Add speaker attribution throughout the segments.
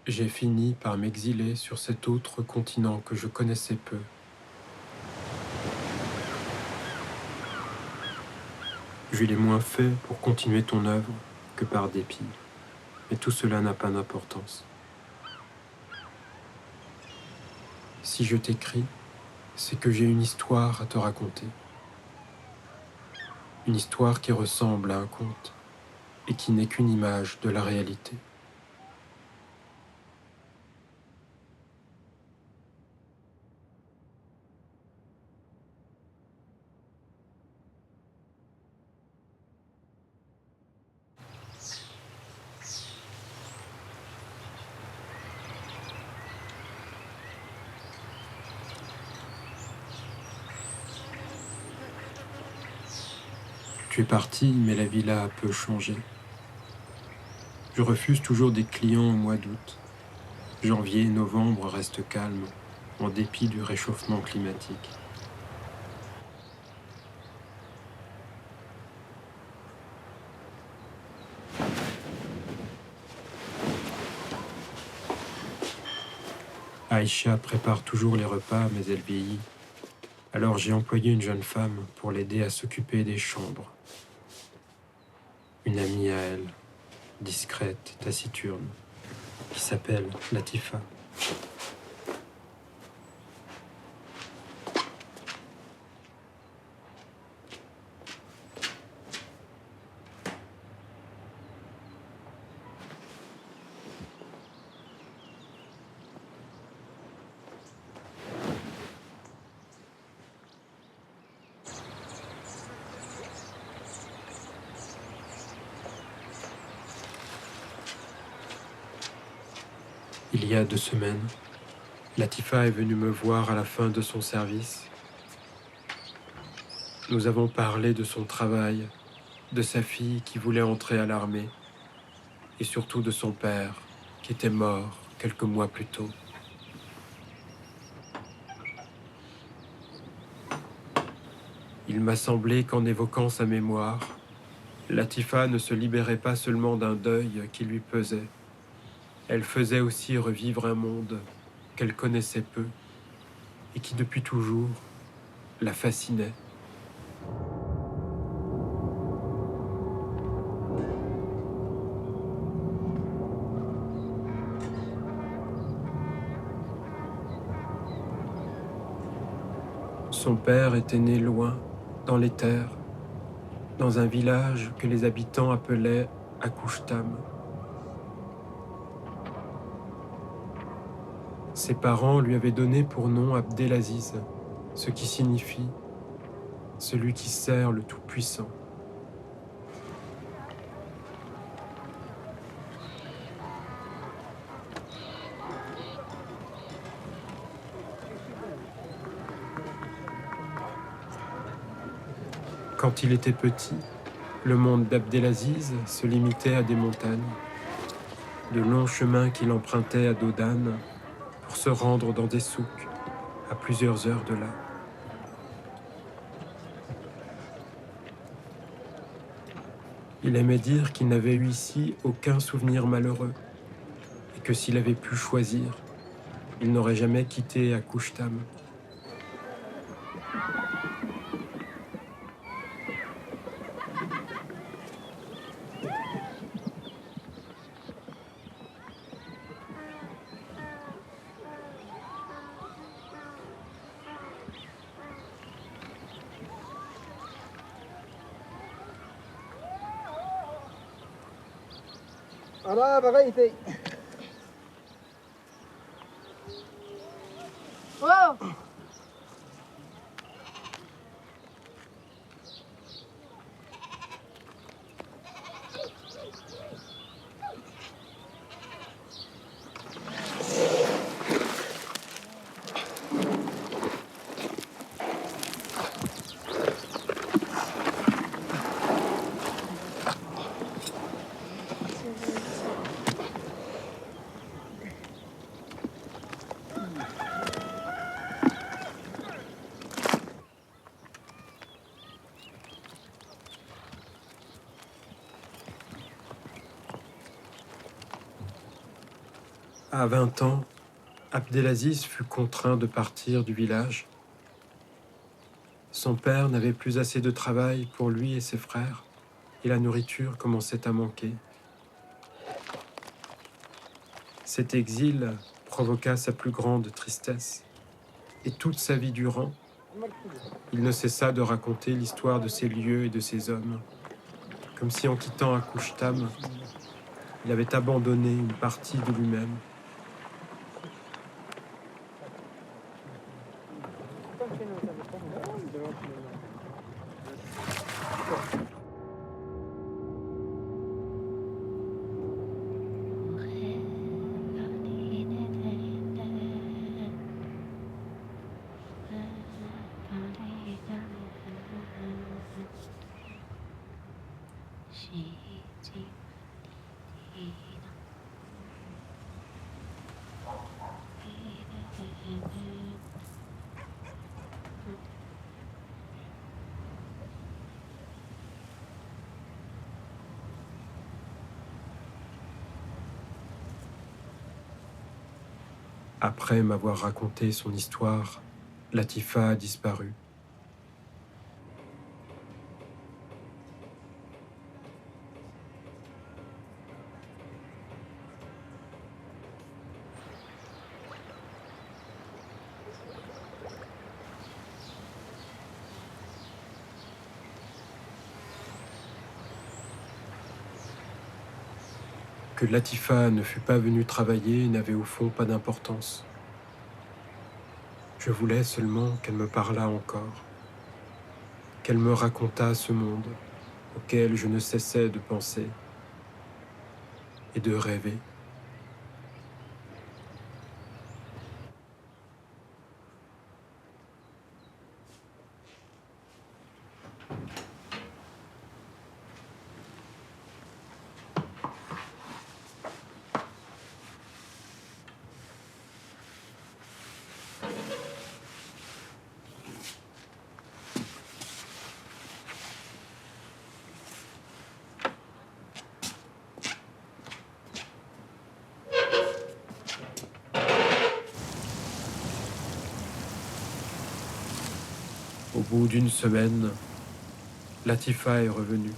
Speaker 1: j'ai fini par m'exiler sur cet autre continent que je connaissais peu. Je l'ai moins fait pour continuer ton œuvre que par dépit, mais tout cela n'a pas d'importance. Si je t'écris, c'est que j'ai une histoire à te raconter. Une histoire qui ressemble à un conte et qui n'est qu'une image de la réalité. Tu es parti, mais la villa a peu changé. Je refuse toujours des clients au mois d'août. Janvier et novembre restent calmes, en dépit du réchauffement climatique. Aïcha prépare toujours les repas, mais elle vieillit. Alors j'ai employé une jeune femme pour l'aider à s'occuper des chambres. Une amie à elle, discrète, taciturne, qui s'appelle Latifa. Il y a 2 semaines, Latifa est venue me voir à la fin de son service. Nous avons parlé de son travail, de sa fille qui voulait entrer à l'armée, et surtout de son père, qui était mort quelques mois plus tôt. Il m'a semblé qu'en évoquant sa mémoire, Latifa ne se libérait pas seulement d'un deuil qui lui pesait. Elle faisait aussi revivre un monde qu'elle connaissait peu et qui depuis toujours la fascinait. Son père était né loin, dans les terres, dans un village que les habitants appelaient Akouchtam. Ses parents lui avaient donné pour nom Abdelaziz, ce qui signifie « celui qui sert le Tout-Puissant ». Quand il était petit, le monde d'Abdelaziz se limitait à des montagnes, de longs chemins qu'il empruntait à dos d'âne pour se rendre dans des souks à plusieurs heures de là. Il aimait dire qu'il n'avait eu ici aucun souvenir malheureux et que s'il avait pu choisir, il n'aurait jamais quitté Akouchtam.
Speaker 2: أنا بغيتي واو
Speaker 1: À 20 ans, Abdelaziz fut contraint de partir du village. Son père n'avait plus assez de travail pour lui et ses frères, et la nourriture commençait à manquer. Cet exil provoqua sa plus grande tristesse, et toute sa vie durant, il ne cessa de raconter l'histoire de ces lieux et de ces hommes, comme si en quittant Akushtam, il avait abandonné une partie de lui-même. Après m'avoir raconté son histoire, Latifa a disparu. Que Latifa ne fût pas venue travailler n'avait au fond pas d'importance. Je voulais seulement qu'elle me parlât encore, qu'elle me racontât ce monde auquel je ne cessais de penser et de rêver. Au bout d'une semaine, Latifa est revenue.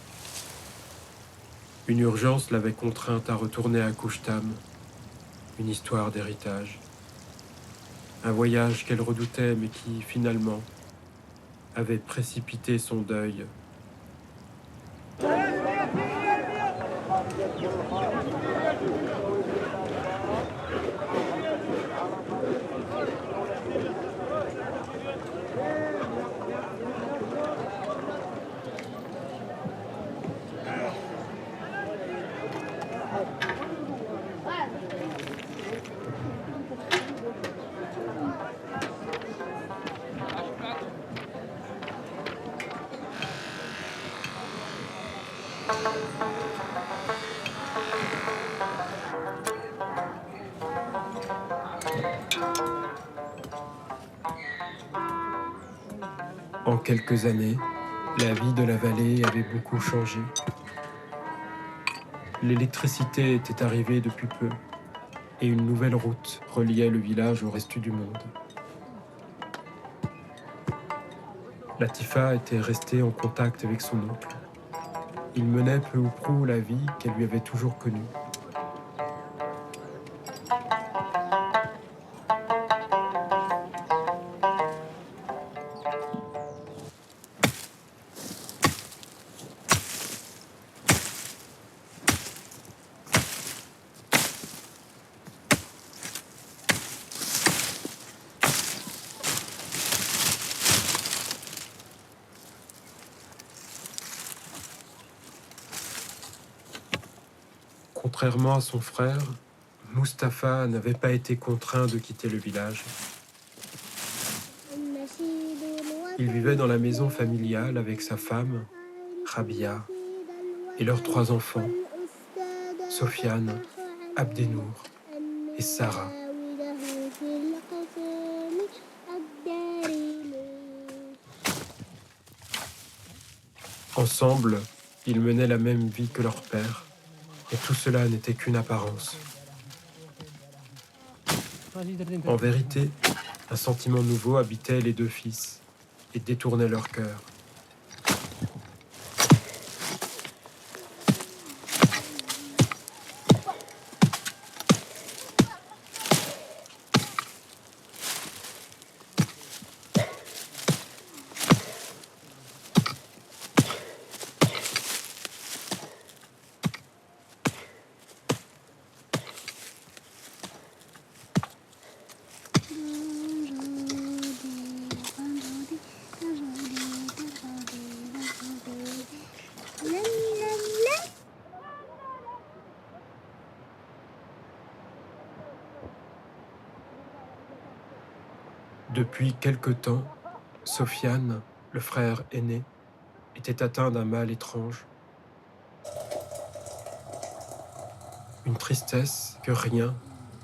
Speaker 1: Une urgence l'avait contrainte à retourner à Couchtam, une histoire d'héritage. Un voyage qu'elle redoutait mais qui, finalement, avait précipité son deuil. En quelques années, la vie de la vallée avait beaucoup changé. L'électricité était arrivée depuis peu et une nouvelle route reliait le village au reste du monde. Latifa était restée en contact avec son oncle. Il menait peu ou prou la vie qu'elle lui avait toujours connue. Contrairement à son frère, Mustapha n'avait pas été contraint de quitter le village. Il vivait dans la maison familiale avec sa femme, Rabia, et leurs 3 enfants, Sofiane, Abdenour et Sarah. Ensemble, ils menaient la même vie que leur père, et tout cela n'était qu'une apparence. En vérité, un sentiment nouveau habitait les deux fils et détournait leur cœur. Depuis quelque temps, Sofiane, le frère aîné, était atteint d'un mal étrange. Une tristesse que rien,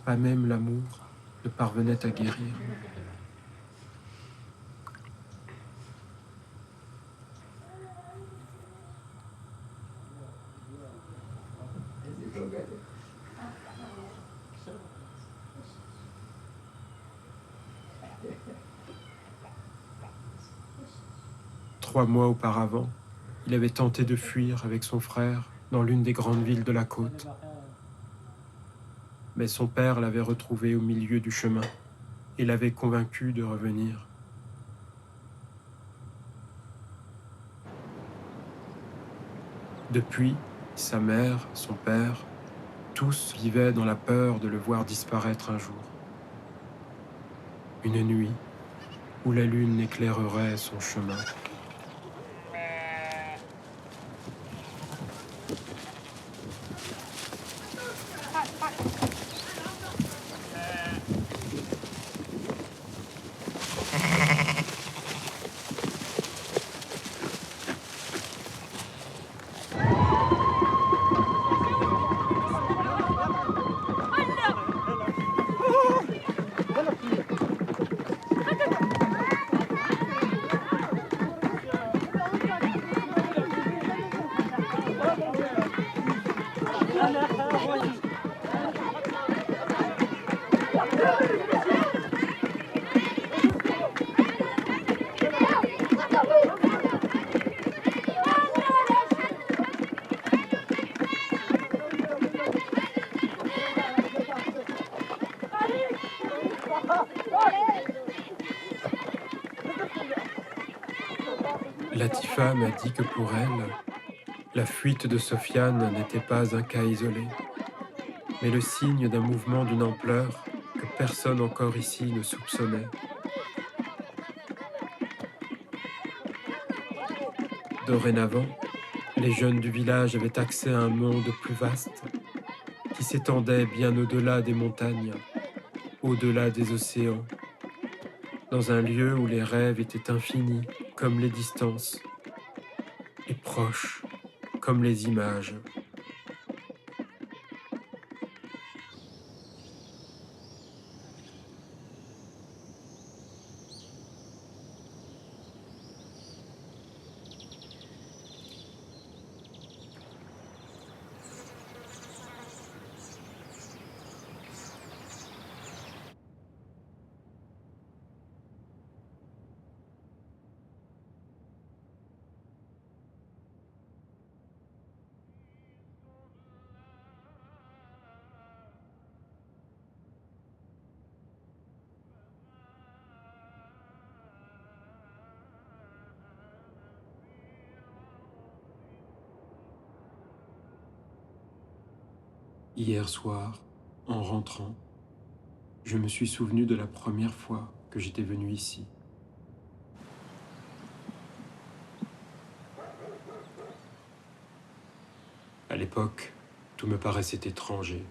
Speaker 1: pas même l'amour, ne parvenait à guérir. Trois mois auparavant, il avait tenté de fuir avec son frère dans l'une des grandes villes de la côte. Mais son père l'avait retrouvé au milieu du chemin et l'avait convaincu de revenir. Depuis, sa mère, son père, tous vivaient dans la peur de le voir disparaître un jour. Une nuit où la lune éclairerait son chemin. Latifa m'a dit que pour elle, la fuite de Sofiane n'était pas un cas isolé, mais le signe d'un mouvement d'une ampleur que personne encore ici ne soupçonnait. Dorénavant, les jeunes du village avaient accès à un monde plus vaste, qui s'étendait bien au-delà des montagnes, au-delà des océans, dans un lieu où les rêves étaient infinis comme les distances, et proches comme les images. Hier soir, en rentrant, je me suis souvenu de la première fois que j'étais venu ici. À l'époque, tout me paraissait étranger,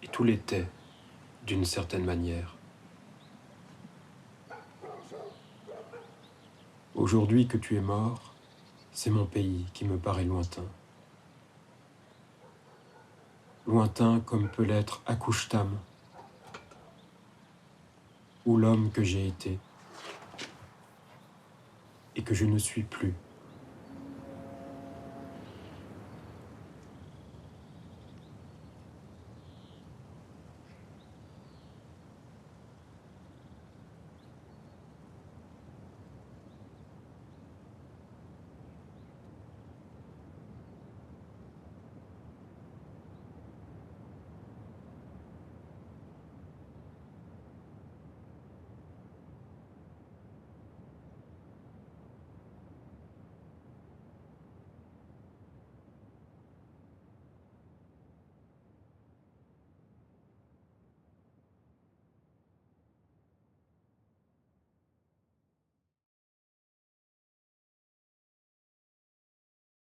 Speaker 1: et tout l'était, d'une certaine manière. Aujourd'hui que tu es mort, c'est mon pays qui me paraît lointain. Lointain comme peut l'être Akushtam, ou l'homme que j'ai été, et que je ne suis plus.